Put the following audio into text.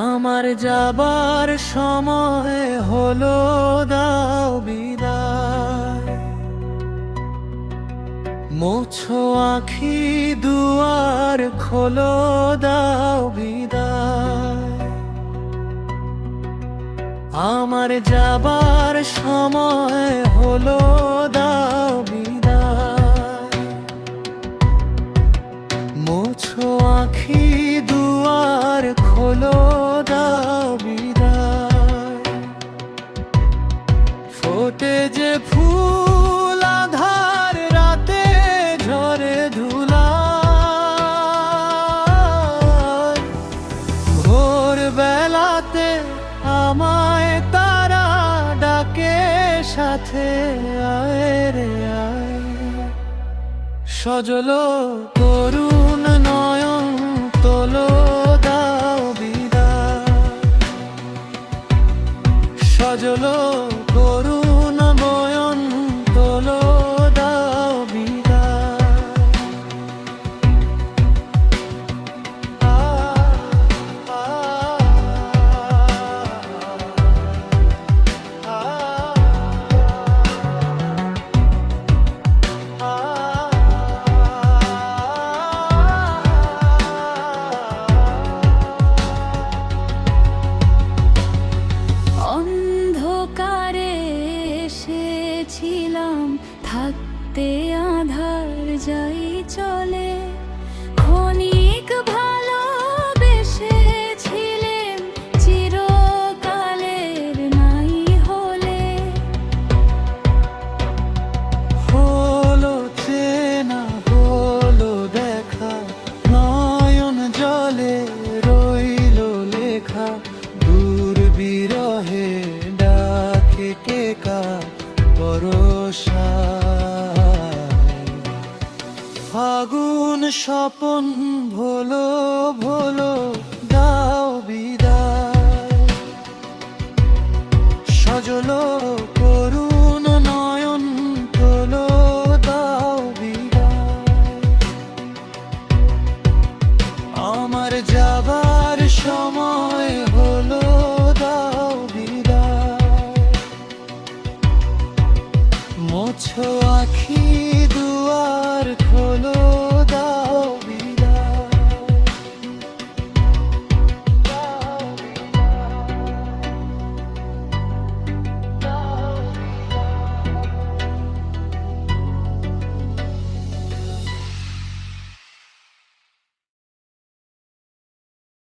আমার যাবার সময় হলো, দাও বিদায়। মোছো আঁখি দুয়ার খোলো, দাও বিদায়। আমার যাবার সময় হলো, দাও বিদায়। মোছো আঁখি দুয়ার খোলো, দাও বিদায়। ফোটে যে ফুল আধার রাতে ঝরে ধুলায়, ভোর বেলাতে আমায় তারা ডাকে সাথে, আয় রে আয়। সজলো করুণ নয়ন তোলো, দাও বিদায়। সজলো করুণ নয়ন তোলো, দাও বিদায়। অন্ধকারে এসেছিলাম, থাকতে আধার যাই চলে। ক্ষণিক ভালোবেসেছিলেন, চিরকালের নাই হলে। হলো চেনা হলো দেখা, নয়ন জলে রইল লেখা। দূর বিরহে ডাকে টেকা বরষায়। ফাগুন স্বপন ভোলো ভোলো, দাও বিদায়। সজলো করুণ নয়ন তোলো, দাও বিদায়। আমার যাবার সময় হলো, দাও বিদায়। মোছো আঁখি